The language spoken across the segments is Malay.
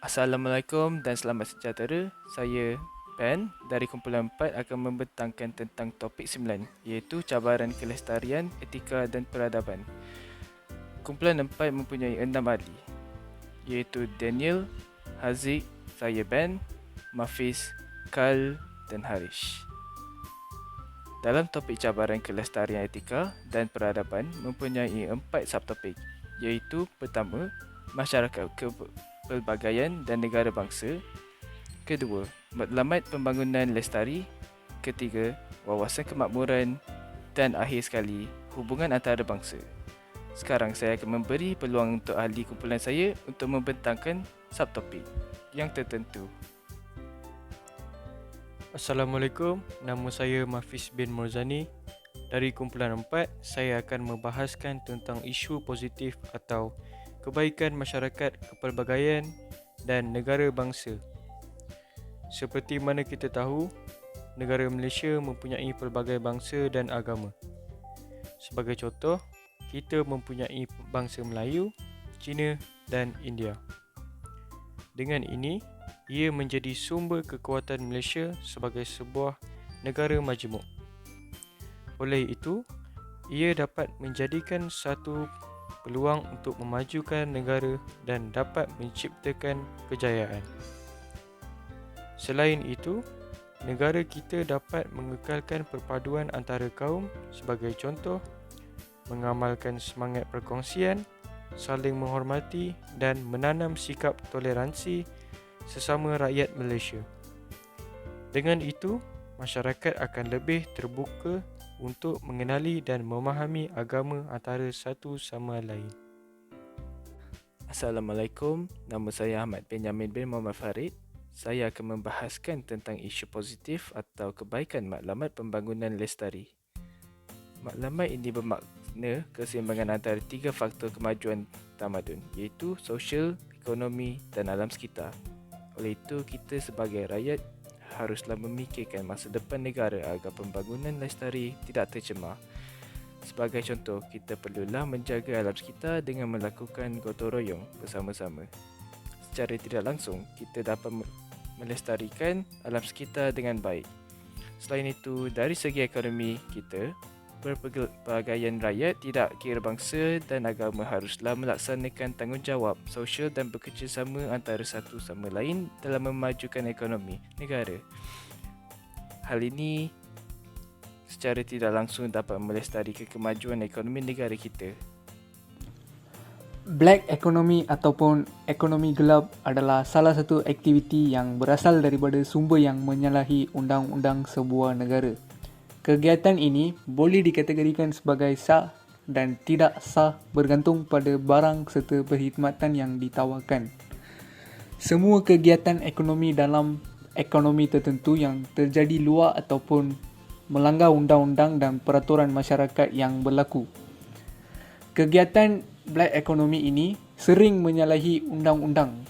Assalamualaikum dan selamat sejahtera. Saya Ben dari kumpulan 4 akan membentangkan tentang topik 9 iaitu cabaran kelestarian, etika dan peradaban. Kumpulan 4 mempunyai 6 ahli iaitu Daniel, Haziq, saya Ben, Mafiz, Kal dan Harish. Dalam topik cabaran kelestarian etika dan peradaban mempunyai 4 subtopik iaitu pertama, masyarakat kepelbagaian dan negara bangsa. Kedua, matlamat pembangunan lestari. Ketiga, wawasan kemakmuran. Dan akhir sekali, hubungan antara bangsa. Sekarang saya akan memberi peluang untuk ahli kumpulan saya untuk membentangkan subtopik yang tertentu. Assalamualaikum, nama saya Mafiz bin Murzani. Dari kumpulan 4, saya akan membahaskan tentang isu positif atau kebaikan masyarakat kepelbagaian dan negara bangsa. Seperti mana kita tahu, negara Malaysia mempunyai pelbagai bangsa dan agama. Sebagai contoh, kita mempunyai bangsa Melayu, Cina dan India. Dengan ini, ia menjadi sumber kekuatan Malaysia sebagai sebuah negara majmuk. Oleh itu, ia dapat menjadikan satu peluang untuk memajukan negara dan dapat menciptakan kejayaan. Selain itu, negara kita dapat mengekalkan perpaduan antara kaum sebagai contoh, mengamalkan semangat perkongsian, saling menghormati dan menanam sikap toleransi sesama rakyat Malaysia. Dengan itu, masyarakat akan lebih terbuka untuk mengenali dan memahami agama antara satu sama lain. Assalamualaikum, nama saya Ahmad Benyamin bin Muhammad Farid. Saya akan membahaskan tentang isu positif atau kebaikan matlamat pembangunan lestari. Matlamat ini bermakna keseimbangan antara 3 faktor kemajuan tamadun iaitu sosial, ekonomi dan alam sekitar. Oleh itu, kita sebagai rakyat haruslah memikirkan masa depan negara agar pembangunan lestari tidak tercemar. Sebagai contoh, kita perlulah menjaga alam sekitar dengan melakukan gotong royong bersama-sama. Secara tidak langsung, kita dapat melestarikan alam sekitar dengan baik. Selain itu, dari segi ekonomi kita, berpelbagaian rakyat tidak kira bangsa dan agama haruslah melaksanakan tanggungjawab sosial dan bekerjasama antara satu sama lain dalam memajukan ekonomi negara. Hal ini secara tidak langsung dapat melestarikan kemajuan ekonomi negara kita. Black economy ataupun ekonomi gelap adalah salah satu aktiviti yang berasal daripada sumber yang menyalahi undang-undang sebuah negara. Kegiatan ini boleh dikategorikan sebagai sah dan tidak sah bergantung pada barang serta perkhidmatan yang ditawarkan. Semua kegiatan ekonomi dalam ekonomi tertentu yang terjadi luar ataupun melanggar undang-undang dan peraturan masyarakat yang berlaku. Kegiatan black economy ini sering menyalahi undang-undang.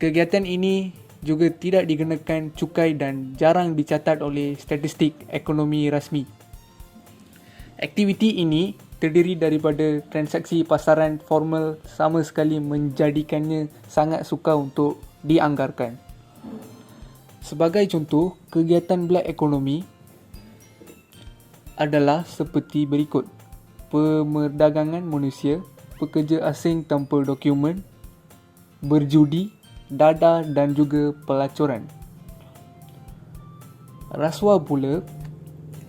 Kegiatan ini juga tidak dikenakan cukai dan jarang dicatat oleh statistik ekonomi rasmi. Aktiviti ini terdiri daripada transaksi pasaran formal sama sekali menjadikannya sangat sukar untuk dianggarkan. Sebagai contoh, kegiatan black economy adalah seperti berikut: pemerdagangan manusia, pekerja asing tanpa dokumen, berjudi, dadah dan juga pelacuran. Rasuah pula,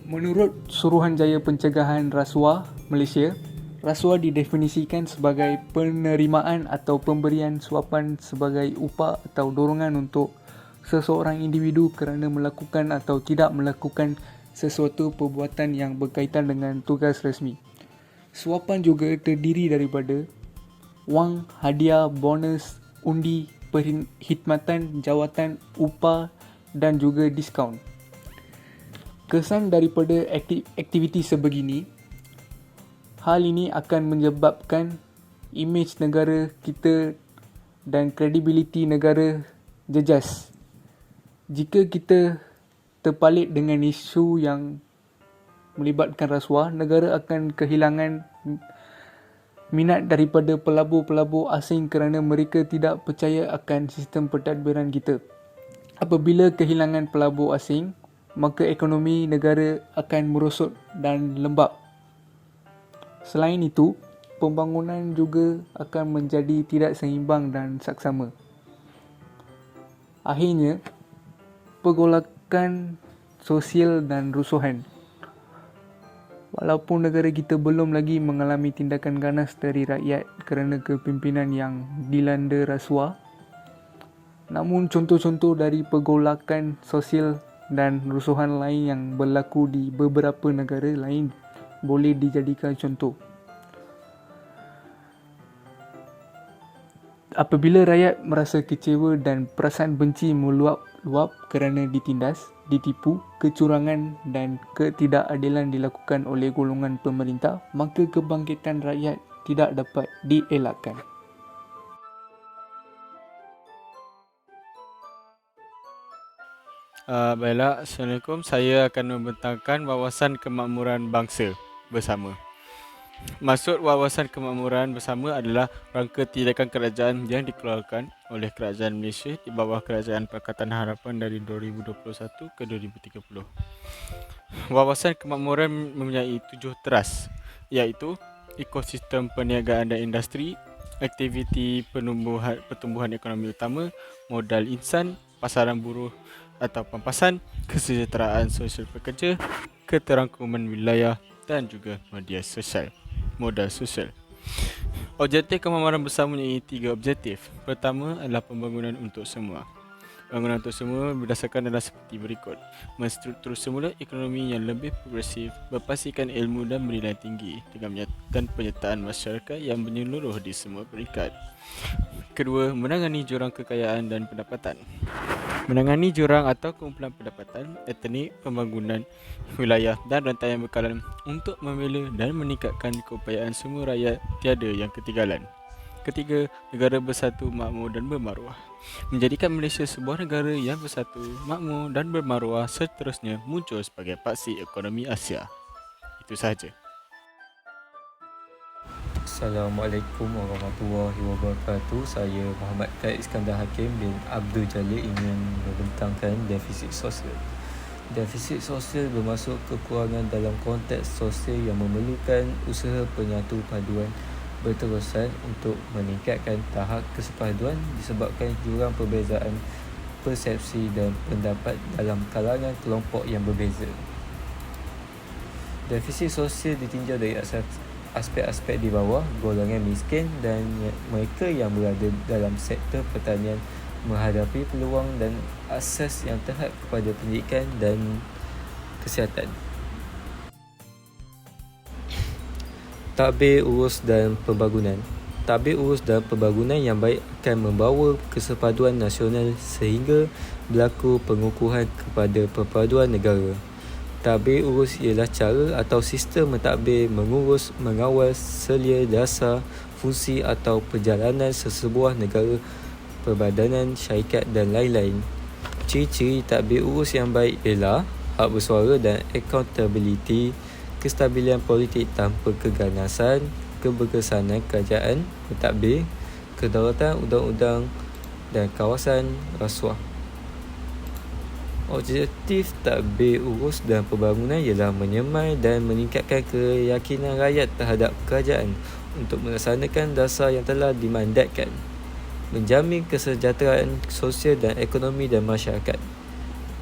menurut Suruhanjaya Pencegahan Rasuah Malaysia, rasuah didefinisikan sebagai penerimaan atau pemberian suapan sebagai upah atau dorongan untuk seseorang individu kerana melakukan atau tidak melakukan sesuatu perbuatan yang berkaitan dengan tugas rasmi. Suapan juga terdiri daripada wang, hadiah, bonus, undi, perkhidmatan, jawatan, upah dan juga diskaun. Kesan daripada aktiviti sebegini, hal ini akan menyebabkan imej negara kita dan kredibiliti negara jejas. Jika kita terpalit dengan isu yang melibatkan rasuah, negara akan kehilangan minat daripada pelabur-pelabur asing kerana mereka tidak percaya akan sistem pentadbiran kita. Apabila kehilangan pelabur asing, maka ekonomi negara akan merosot dan lembab. Selain itu, pembangunan juga akan menjadi tidak seimbang dan saksama. Akhirnya, pergolakan sosial dan rusuhan. Walaupun negara kita belum lagi mengalami tindakan ganas dari rakyat kerana kepimpinan yang dilanda rasuah, namun contoh-contoh dari pergolakan sosial dan rusuhan lain yang berlaku di beberapa negara lain boleh dijadikan contoh. Apabila rakyat merasa kecewa dan perasaan benci meluap-luap kerana ditindas, ditipu, kecurangan dan ketidakadilan dilakukan oleh golongan pemerintah, maka kebangkitan rakyat tidak dapat dielakkan. Baiklah, Assalamualaikum. Saya akan membentangkan wawasan kemakmuran bangsa bersama. Maksud wawasan kemakmuran bersama adalah rangka tindakan kerajaan yang dikeluarkan oleh kerajaan Malaysia di bawah Kerajaan Pakatan Harapan dari 2021 ke 2030. Wawasan kemakmuran mempunyai 7 teras, iaitu ekosistem perniagaan dan industri, aktiviti pertumbuhan ekonomi utama, modal insan, pasaran buruh atau pampasan, kesejahteraan sosial pekerja, keterangkuman wilayah dan juga modal sosial. Objektif kemakmuran bersama mempunyai 3 objektif. Pertama adalah pembangunan untuk semua. Pembangunan untuk semua berdasarkan adalah seperti berikut: menstruktur semula ekonomi yang lebih progresif, berpastikan ilmu dan bernilai tinggi dengan menyatakan penyertaan masyarakat yang menyeluruh di semua peringkat. Kedua, menangani jurang kekayaan dan pendapatan. Menangani jurang atau kumpulan pendapatan, etnik, pembangunan, wilayah dan rantaian bekalan untuk membela dan meningkatkan keupayaan semua rakyat tiada yang ketinggalan. Ketiga, negara bersatu, makmur dan bermaruah. Menjadikan Malaysia sebuah negara yang bersatu, makmur dan bermaruah seterusnya muncul sebagai paksi ekonomi Asia. Itu sahaja. Assalamualaikum warahmatullahi wabarakatuh. Saya Muhammad Taib Iskandar Hakim bin Abdul Jalil ingin membentangkan defisit sosial. Defisit sosial bermaksud kekurangan dalam konteks sosial yang memerlukan usaha penyatu paduan berterusan untuk meningkatkan tahap kesepaduan disebabkan jurang perbezaan persepsi dan pendapat dalam kalangan kelompok yang berbeza. Defisit sosial ditinjau dari aspek-aspek di bawah, golongan miskin dan mereka yang berada dalam sektor pertanian menghadapi peluang dan akses yang terhad kepada pendidikan dan kesihatan. Tadbir urus dan pembangunan. Tadbir urus dan pembangunan yang baik akan membawa kesepaduan nasional sehingga berlaku pengukuhan kepada perpaduan negara. Tadbir urus ialah cara atau sistem mentadbir, mengurus, mengawal selia dasar, fungsi atau perjalanan sesebuah negara, perbadanan, syarikat dan lain-lain. Ciri-ciri tadbir urus yang baik ialah hak bersuara dan accountability, kestabilan politik tanpa keganasan, keberkesanan kerajaan mentadbir, kedaulatan undang-undang dan kawasan rasuah. Objektif tadbir urus dan pembangunan ialah menyemai dan meningkatkan keyakinan rakyat terhadap kerajaan untuk melaksanakan dasar yang telah dimandatkan, menjamin kesejahteraan sosial dan ekonomi dan masyarakat,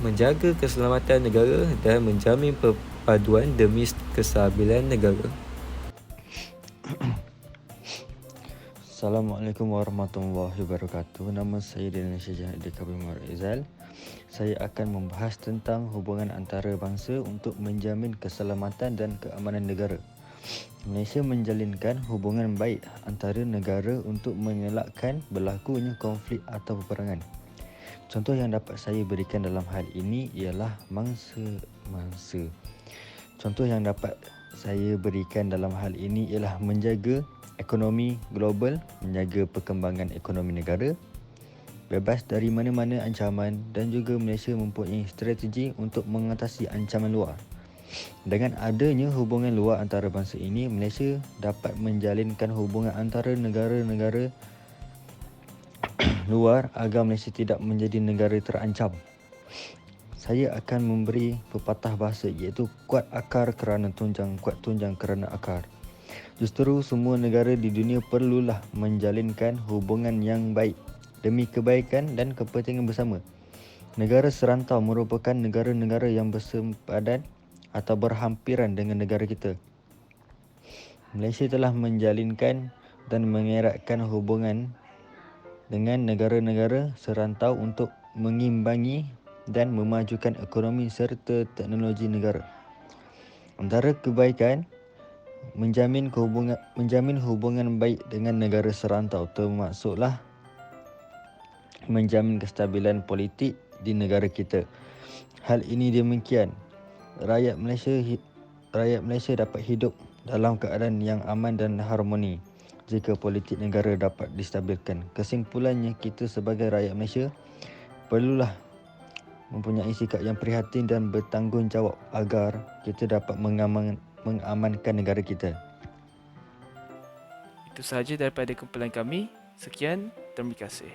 menjaga keselamatan negara dan menjamin perpaduan demi kestabilan negara. Assalamualaikum warahmatullahi wabarakatuh. Nama saya Daniel Syahid Kabir Rizal. Saya akan membahas tentang hubungan antara bangsa untuk menjamin keselamatan dan keamanan negara. Malaysia menjalinkan hubungan baik antara negara untuk mengelakkan berlakunya konflik atau peperangan. Contoh yang dapat saya berikan dalam hal ini ialah mangsa. Contoh yang dapat saya berikan dalam hal ini ialah menjaga ekonomi global, menjaga perkembangan ekonomi negara, bebas dari mana-mana ancaman dan juga Malaysia mempunyai strategi untuk mengatasi ancaman luar. Dengan adanya hubungan luar antarabangsa ini, Malaysia dapat menjalinkan hubungan antara negara-negara luar agar Malaysia tidak menjadi negara terancam. Saya akan memberi pepatah bahasa iaitu kuat akar kerana tunjang, kuat tunjang kerana akar. Justru semua negara di dunia perlulah menjalinkan hubungan yang baik demi kebaikan dan kepentingan bersama. Negara serantau merupakan negara-negara yang bersempadan atau berhampiran dengan negara kita. Malaysia telah menjalinkan dan mengeratkan hubungan dengan negara-negara serantau untuk mengimbangi dan memajukan ekonomi serta teknologi negara. Antara kebaikan menjamin hubungan baik dengan negara serantau termasuklah menjamin kestabilan politik di negara kita. Hal ini demikian, rakyat Malaysia dapat hidup dalam keadaan yang aman dan harmoni jika politik negara dapat distabilkan. Kesimpulannya, kita sebagai rakyat Malaysia perlulah mempunyai sikap yang prihatin dan bertanggungjawab agar kita dapat mengamankan negara kita. Itu sahaja daripada kumpulan kami. Sekian, terima kasih.